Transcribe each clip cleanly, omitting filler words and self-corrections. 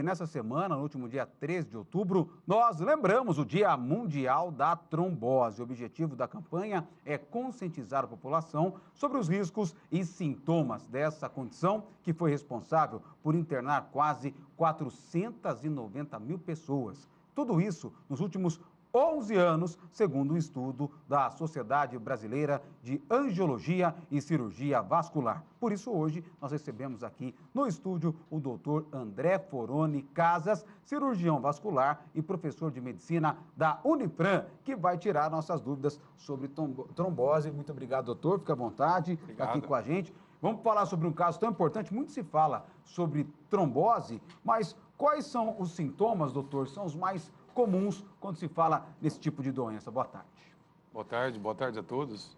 nessa semana, no último dia 13 de outubro, nós lembramos o Dia Mundial da Trombose. O objetivo da campanha é conscientizar a população sobre os riscos e sintomas dessa condição que foi responsável por internar quase 490 mil pessoas. Tudo isso nos últimos 11 anos, segundo um estudo da Sociedade Brasileira de Angiologia e Cirurgia Vascular. Por isso, hoje, nós recebemos aqui no estúdio o doutor André Foroni Casas, cirurgião vascular e professor de medicina da Unifran, que vai tirar nossas dúvidas sobre trombose. Muito obrigado, doutor. Fique à vontade, está aqui com a gente. Vamos falar sobre um caso tão importante. Muito se fala sobre trombose, mas quais são os sintomas, doutor? São os mais comuns quando se fala nesse tipo de doença. Boa tarde. Boa tarde a todos.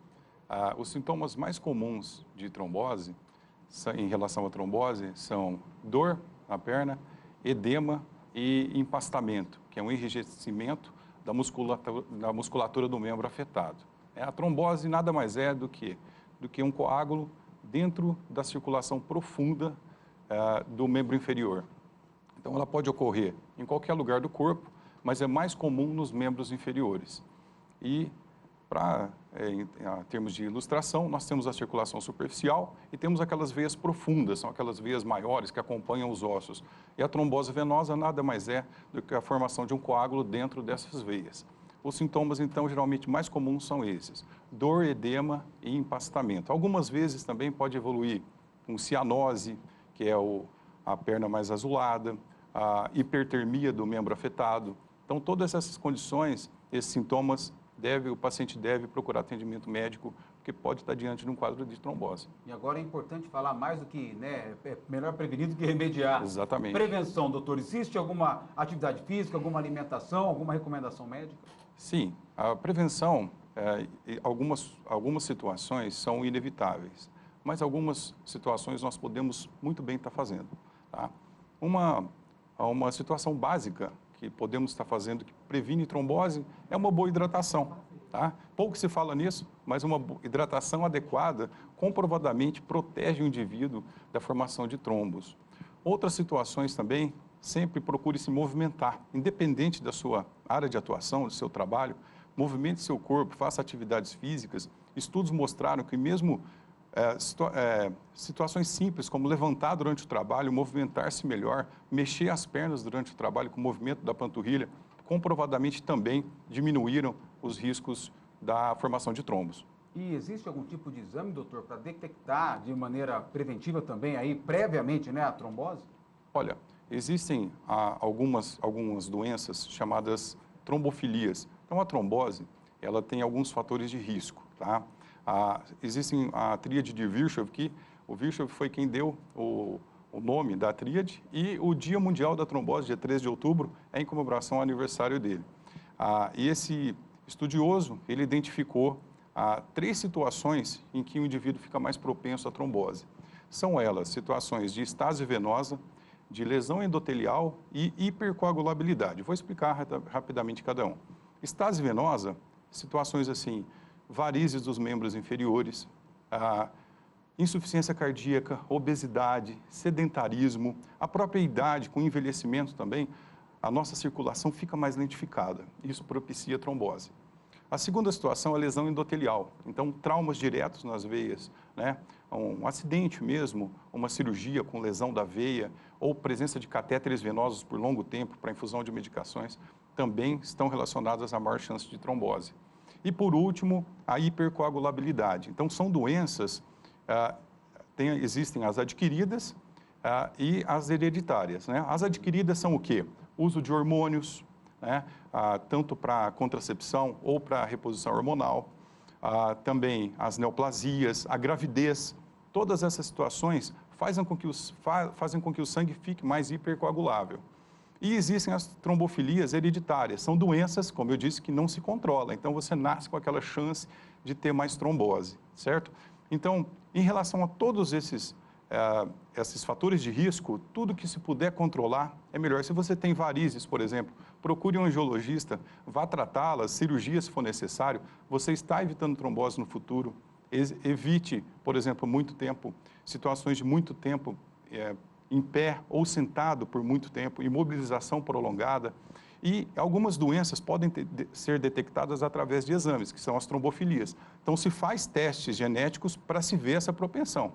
Os sintomas mais comuns de trombose, em relação à trombose, são dor na perna, edema e empastamento, que é um enrijecimento da musculatura do membro afetado. A trombose nada mais é do que um coágulo dentro da circulação profunda do membro inferior. Então, ela pode ocorrer em qualquer lugar do corpo, mas é mais comum nos membros inferiores. E, em termos de ilustração, nós temos a circulação superficial e temos aquelas veias profundas, são aquelas veias maiores que acompanham os ossos. E a trombose venosa nada mais é do que a formação de um coágulo dentro dessas veias. Os sintomas, então, geralmente mais comuns são esses: dor, edema e empastamento. Algumas vezes também pode evoluir com cianose, que é a perna mais azulada, a hipertermia do membro afetado. Então, todas essas condições, esses sintomas, o paciente deve procurar atendimento médico, porque pode estar diante de um quadro de trombose. E agora é importante falar mais do que, é melhor prevenir do que remediar. Exatamente. Prevenção, doutor, existe alguma atividade física, alguma alimentação, alguma recomendação médica? Sim, a prevenção, algumas situações são inevitáveis, mas algumas situações nós podemos muito bem estar fazendo. Tá? Uma situação básica que podemos estar fazendo, que previne trombose, é uma boa hidratação. Tá? Pouco se fala nisso, mas uma hidratação adequada comprovadamente protege o indivíduo da formação de trombos. Outras situações também, sempre procure se movimentar, independente da sua área de atuação, do seu trabalho, movimente seu corpo, faça atividades físicas. Estudos mostraram que mesmo situações simples, como levantar durante o trabalho, movimentar-se melhor, mexer as pernas durante o trabalho com o movimento da panturrilha, comprovadamente também diminuíram os riscos da formação de trombos. E existe algum tipo de exame, doutor, para detectar de maneira preventiva também, aí, previamente, a trombose? Olha, existem algumas doenças chamadas trombofilias. Então, a trombose, ela tem alguns fatores de risco, tá? Existem a tríade de Virchow, que o Virchow foi quem deu o nome da tríade, e o Dia Mundial da Trombose, dia 13 de outubro, é em comemoração ao aniversário dele. E esse estudioso, ele identificou 3 situações em que o indivíduo fica mais propenso à trombose. São elas situações de estase venosa, de lesão endotelial e hipercoagulabilidade. Vou explicar rapidamente cada um. Estase venosa, situações assim: varizes dos membros inferiores, insuficiência cardíaca, obesidade, sedentarismo, a própria idade, com envelhecimento também, a nossa circulação fica mais lentificada. Isso propicia trombose. A segunda situação é a lesão endotelial. Então, traumas diretos nas veias, um acidente mesmo, uma cirurgia com lesão da veia ou presença de catéteres venosos por longo tempo para infusão de medicações, também estão relacionadas a maior chance de trombose. E, por último, a hipercoagulabilidade. Então, são doenças, existem as adquiridas e as hereditárias. As adquiridas são o quê? Uso de hormônios, tanto para contracepção ou para reposição hormonal. Também as neoplasias, a gravidez. Todas essas situações fazem com que o sangue fique mais hipercoagulável. E existem as trombofilias hereditárias. São doenças, como eu disse, que não se controlam. Então, você nasce com aquela chance de ter mais trombose, certo? Então, em relação a todos esses fatores de risco, tudo que se puder controlar é melhor. Se você tem varizes, por exemplo, procure um angiologista, vá tratá-las, cirurgia se for necessário. Você está evitando trombose no futuro. Evite, por exemplo, situações de muito tempo em pé ou sentado por muito tempo, imobilização prolongada. E algumas doenças podem ser detectadas através de exames, que são as trombofilias. Então, se faz testes genéticos para se ver essa propensão.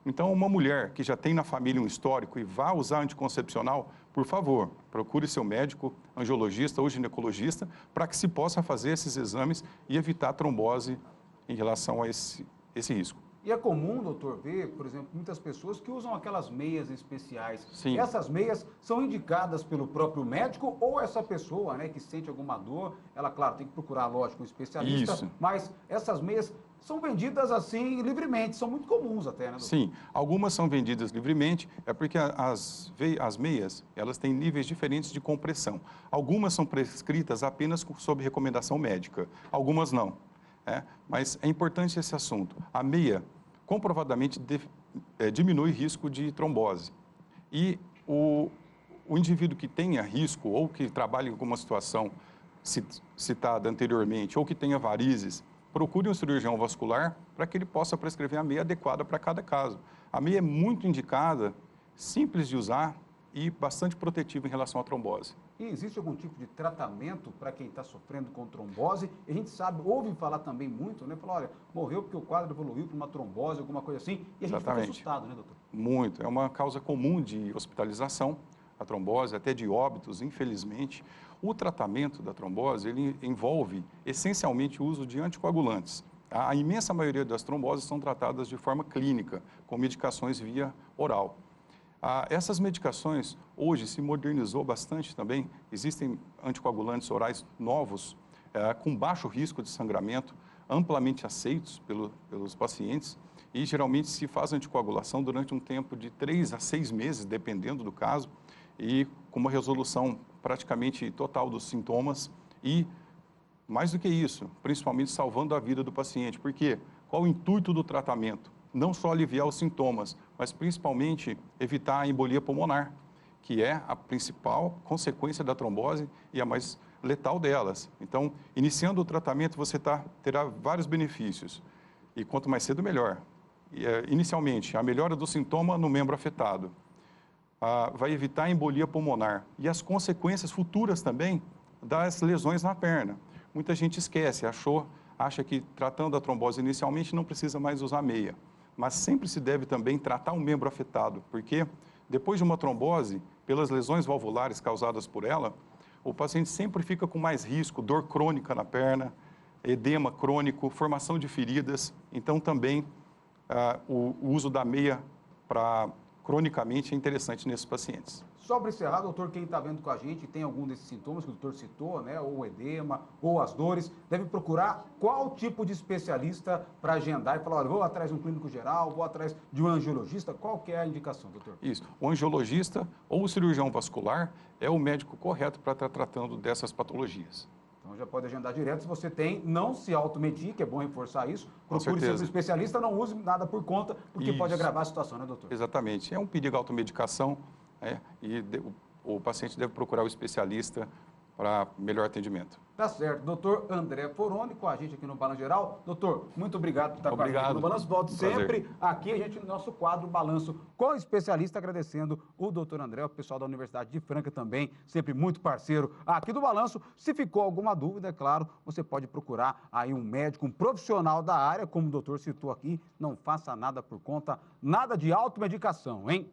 Então, uma mulher que já tem na família um histórico e vá usar anticoncepcional, por favor, procure seu médico, angiologista ou ginecologista, para que se possa fazer esses exames e evitar a trombose em relação a esse risco. E é comum, doutor, ver, por exemplo, muitas pessoas que usam aquelas meias especiais. Sim. Essas meias são indicadas pelo próprio médico ou essa pessoa, né, que sente alguma dor, ela, claro, tem que procurar, lógico, um especialista, Isso. mas essas meias são vendidas assim livremente, são muito comuns até, né, doutor? Sim, algumas são vendidas livremente, é porque as meias, elas têm níveis diferentes de compressão. Algumas são prescritas apenas sob recomendação médica, algumas não. Mas é importante esse assunto. A meia comprovadamente diminui risco de trombose. E o indivíduo que tenha risco ou que trabalhe em alguma situação citada anteriormente ou que tenha varizes, procure um cirurgião vascular para que ele possa prescrever a meia adequada para cada caso. A meia é muito indicada, simples de usar e bastante protetiva em relação à trombose. E existe algum tipo de tratamento para quem está sofrendo com trombose? E a gente sabe, ouve falar também muito, né? Falar, olha, morreu porque o quadro evoluiu para uma trombose, alguma coisa assim, e a gente fica assustado, né, doutor? Muito. É uma causa comum de hospitalização, a trombose, até de óbitos, infelizmente. O tratamento da trombose, ele envolve essencialmente o uso de anticoagulantes. A imensa maioria das tromboses são tratadas de forma clínica, com medicações via oral. Essas medicações, hoje, se modernizou bastante também. Existem anticoagulantes orais novos, com baixo risco de sangramento, amplamente aceitos pelos pacientes, e geralmente se faz anticoagulação durante um tempo de 3 a 6 meses, dependendo do caso, e com uma resolução praticamente total dos sintomas e, mais do que isso, principalmente salvando a vida do paciente. Porque qual o intuito do tratamento? Não só aliviar os sintomas, mas principalmente evitar a embolia pulmonar, que é a principal consequência da trombose e a mais letal delas. Então, iniciando o tratamento, você terá vários benefícios. E quanto mais cedo, melhor. Inicialmente, a melhora do sintoma no membro afetado. Vai evitar a embolia pulmonar. E as consequências futuras também das lesões na perna. Muita gente esquece, acha que tratando a trombose inicialmente não precisa mais usar meia. Mas sempre se deve também tratar um membro afetado, porque depois de uma trombose, pelas lesões valvulares causadas por ela, o paciente sempre fica com mais risco, dor crônica na perna, edema crônico, formação de feridas. Então, também o uso da meia cronicamente é interessante nesses pacientes. Só para encerrar, doutor, quem está vendo com a gente tem algum desses sintomas que o doutor citou, né? Ou o edema, ou as dores, deve procurar qual tipo de especialista para agendar e falar, olha, vou atrás de um clínico geral, vou atrás de um angiologista, qual que é a indicação, doutor? Isso, o angiologista ou o cirurgião vascular é o médico correto para estar tratando dessas patologias. Então já pode agendar direto. Se você tem, não se automedique, que é bom reforçar isso. Procure ser um especialista, não use nada por conta, porque pode agravar a situação, né, doutor? Exatamente. É um perigo a automedicação, e o paciente deve procurar o especialista para melhor atendimento. Tá certo. Doutor André Foroni com a gente aqui no Balanço Geral. Doutor, muito obrigado por estar com a gente aqui no Balanço. Volte sempre aqui, a gente no nosso quadro Balanço com o especialista, agradecendo o doutor André, o pessoal da Universidade de Franca também, sempre muito parceiro aqui do Balanço. Se ficou alguma dúvida, é claro, você pode procurar aí um médico, um profissional da área, como o doutor citou aqui, não faça nada por conta, nada de automedicação, hein?